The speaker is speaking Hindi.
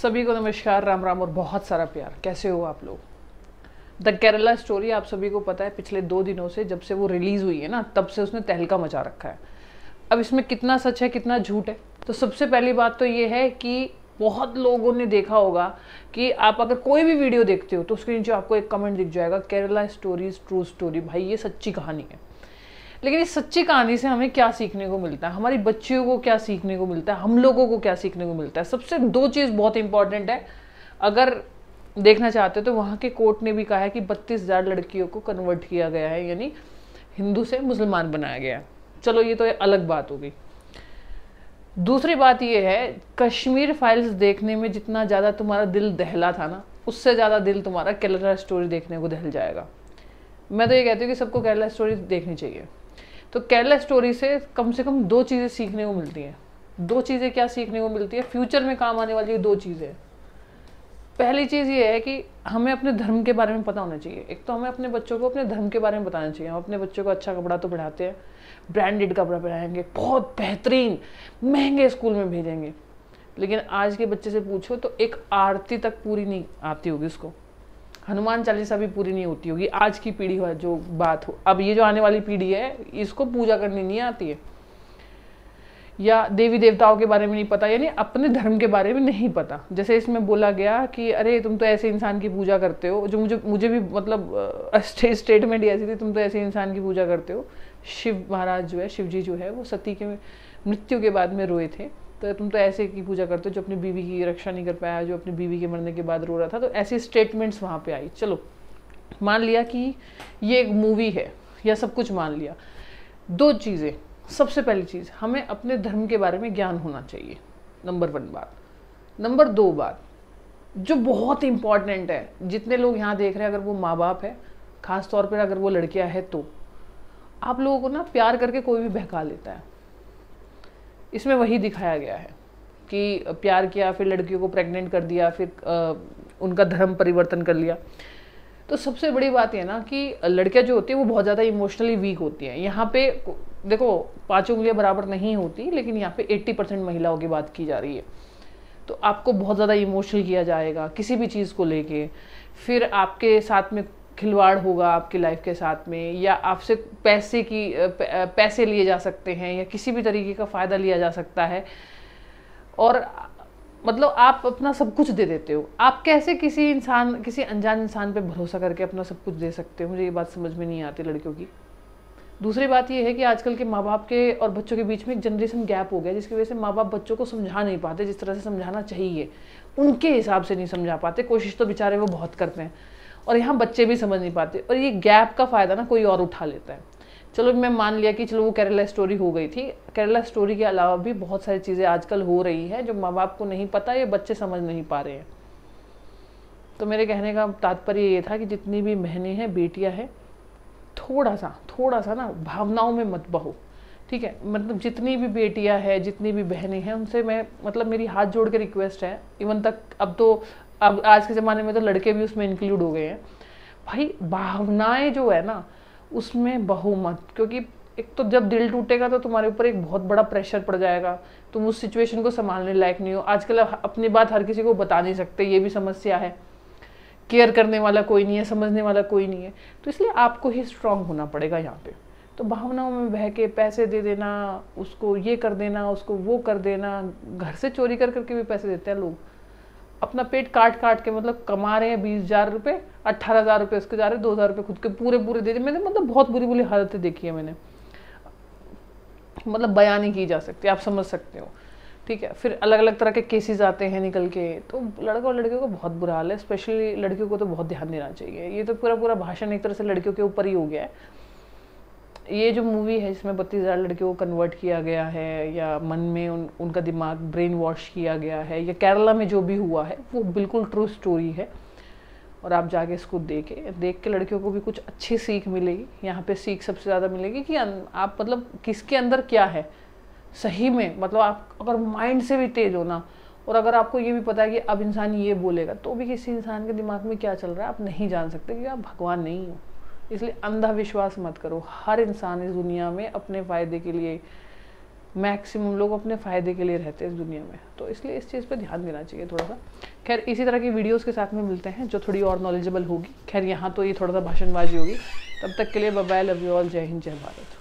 सभी को नमस्कार, राम राम और बहुत सारा प्यार। कैसे हो आप लोग? द केरला स्टोरी आप सभी को पता है, पिछले 2 दिनों से जब से वो रिलीज़ हुई है ना, तब से उसने तहलका मचा रखा है। अब इसमें कितना सच है कितना झूठ है, तो सबसे पहली बात तो ये है कि बहुत लोगों ने देखा होगा कि आप अगर कोई भी वीडियो देखते हो तो उसके नीचे आपको एक कमेंट दिख जाएगा, केरला स्टोरीज ट्रू स्टोरी। भाई ये सच्ची कहानी है, लेकिन इस सच्ची कहानी से हमें क्या सीखने को मिलता है, हमारी बच्चियों को क्या सीखने को मिलता है, हम लोगों को क्या सीखने को मिलता है। सबसे 2 चीज़ बहुत इंपॉर्टेंट है अगर देखना चाहते हो तो। वहाँ के कोर्ट ने भी कहा है कि 32,000 लड़कियों को कन्वर्ट किया गया है, यानी हिंदू से मुसलमान बनाया गया है। चलो ये तो एक अलग बात हो गई। दूसरी बात ये है, कश्मीर फाइल्स देखने में जितना ज़्यादा तुम्हारा दिल दहला था ना, उससे ज़्यादा दिल तुम्हारा केरला स्टोरी देखने को दहल जाएगा। मैं तो ये कहती हूँ कि सबको केरला स्टोरी देखनी चाहिए। तो केरला स्टोरी से कम 2 चीज़ें सीखने को मिलती हैं। 2 चीज़ें क्या सीखने को मिलती है, फ्यूचर में काम आने वाली 2 चीज़ें। पहली चीज़ ये है कि हमें अपने धर्म के बारे में पता होना चाहिए। एक तो हमें अपने बच्चों को अपने धर्म के बारे में बताना चाहिए। हम अपने बच्चों को अच्छा कपड़ा तो पढ़ाते हैं, ब्रांडेड कपड़ा पहनाएंगे, बहुत बेहतरीन महंगे स्कूल में भेजेंगे, लेकिन आज के बच्चे से पूछो तो एक आरती तक पूरी नहीं आती होगी उसको, हनुमान चालीसा भी पूरी नहीं होती होगी। आज की पीढ़ी हो जो बात हो, अब ये जो आने वाली पीढ़ी है इसको पूजा करनी नहीं आती है, या देवी देवताओं के बारे में नहीं पता, यानी अपने धर्म के बारे में नहीं पता। जैसे इसमें बोला गया कि अरे तुम तो ऐसे इंसान की पूजा करते हो, जो मुझे भी मतलब स्टेटमेंट ऐसी थी, तुम तो ऐसे इंसान की पूजा करते हो। शिव महाराज जो है, शिव जी जो है, वो सती के मृत्यु के बाद में रोए थे, तो तुम तो ऐसे की पूजा करते हो जो अपनी बीवी की रक्षा नहीं कर पाया, जो अपनी बीवी के मरने के बाद रो रहा था। तो ऐसी स्टेटमेंट्स वहाँ पे आई। चलो मान लिया कि ये एक मूवी है, या सब कुछ मान लिया। 2 चीज़ें, सबसे पहली चीज़, हमें अपने धर्म के बारे में ज्ञान होना चाहिए, नंबर 1 बात। नंबर 2 बात जो बहुत इंपॉर्टेंट है, जितने लोग यहाँ देख रहे हैं, अगर वो माँ बाप है, ख़ास तौर पर अगर वो लड़कियाँ हैं, तो आप लोगों को ना प्यार करके कोई भी बहका लेता है। इसमें वही दिखाया गया है कि प्यार किया, फिर लड़कियों को प्रेग्नेंट कर दिया, फिर उनका धर्म परिवर्तन कर लिया। तो सबसे बड़ी बात यह ना कि लड़कियां जो होती है वो बहुत ज़्यादा इमोशनली वीक होती हैं। यहाँ पे देखो 5 उंगलियां बराबर नहीं होती, लेकिन यहाँ पे 80% महिलाओं की बात की जा रही है। तो आपको बहुत ज़्यादा इमोशनल किया जाएगा किसी भी चीज़ को लेके, फिर आपके साथ में खिलवाड़ होगा आपकी लाइफ के साथ में, या आपसे पैसे लिए जा सकते हैं, या किसी भी तरीके का फ़ायदा लिया जा सकता है, और मतलब आप अपना सब कुछ दे देते हो। आप कैसे किसी अनजान इंसान पे भरोसा करके अपना सब कुछ दे सकते हो? मुझे ये बात समझ में नहीं आती लड़कियों की। दूसरी बात ये है कि आजकल के माँ बाप के और बच्चों के बीच में एक जनरेशन गैप हो गया, जिसकी वजह से माँ बाप बच्चों को समझा नहीं पाते जिस तरह से समझाना चाहिए, उनके हिसाब से नहीं समझा पाते। कोशिश तो बेचारे वो बहुत करते हैं, और यहाँ बच्चे भी समझ नहीं पाते, और ये गैप का फ़ायदा ना कोई और उठा लेता है। चलो मैं मान लिया कि चलो वो केरला स्टोरी हो गई थी। केरला स्टोरी के अलावा भी बहुत सारी चीज़ें आजकल हो रही हैं जो माँ बाप को नहीं पता, ये बच्चे समझ नहीं पा रहे हैं। तो मेरे कहने का तात्पर्य ये था कि जितनी भी बहनें हैं, बेटियां हैं, थोड़ा सा ना भावनाओं में मत बहो, ठीक है? मतलब जितनी भी बेटियां हैं, जितनी भी बहनें हैं, उनसे मैं मतलब मेरी हाथ जोड़ के रिक्वेस्ट है, इवन तक अब आज के ज़माने में तो लड़के भी उसमें इंक्लूड हो गए हैं। भाई भावनाएं जो है ना उसमें बहो मत, क्योंकि एक तो जब दिल टूटेगा तो तुम्हारे ऊपर एक बहुत बड़ा प्रेशर पड़ जाएगा, तुम उस सिचुएशन को संभालने लायक नहीं हो। आजकल अपनी बात हर किसी को बता नहीं सकते, ये भी समस्या है। केयर करने वाला कोई नहीं है, समझने वाला कोई नहीं है, तो इसलिए आपको ही स्ट्रांग होना पड़ेगा यहाँ पे। तो भावनाओं में बह के पैसे दे देना, उसको ये कर देना, उसको वो कर देना, घर से चोरी करके भी पैसे देते हैं लोग, अपना पेट काट के, मतलब कमा रहे हैं 20,000 रुपये, 18,000 रुपये उसके जा रहे हैं, 2,000 रुपये खुद के पूरे दे दिए। मैंने मतलब बहुत बुरी हालतें देखी है मैंने, मतलब बयान नहीं की जा सकती, आप समझ सकते हो, ठीक है? फिर अलग अलग तरह के केसेस आते हैं निकल के, तो लड़का और लड़कियों को बहुत बुरा हाल है। स्पेशली लड़कियों को तो बहुत ध्यान देना चाहिए। ये तो पूरा भाषण एक तरह से लड़कियों के ऊपर ही हो गया है। ये जो मूवी है जिसमें 32,000 लड़कियों को कन्वर्ट किया गया है, या मन में उनका दिमाग ब्रेन वॉश किया गया है, या केरला में जो भी हुआ है, वो बिल्कुल ट्रू स्टोरी है। और आप जाके इसको देख के लड़कियों को भी कुछ अच्छी सीख मिलेगी। यहाँ पे सीख सबसे ज़्यादा मिलेगी कि आप मतलब किसके अंदर क्या है सही में। मतलब आप अगर माइंड से भी तेज हो ना, और अगर आपको ये भी पता है कि अब इंसान ये बोलेगा, तो भी किसी इंसान के दिमाग में क्या चल रहा है आप नहीं जान सकते, क्योंकि आप भगवान नहीं हो। इसलिए अंधा विश्वास मत करो। हर इंसान इस दुनिया में अपने फ़ायदे के लिए मैक्सिमम लोग अपने फ़ायदे के लिए रहते हैं इस दुनिया में, तो इसलिए इस चीज़ पे ध्यान देना चाहिए थोड़ा सा। खैर इसी तरह की वीडियोस के साथ में मिलते हैं जो थोड़ी और नॉलेजेबल होगी। खैर यहाँ तो ये थोड़ा सा भाषणबाजी होगी। तब तक के लिए bye bye, love you all, जय हिंद जय भारत।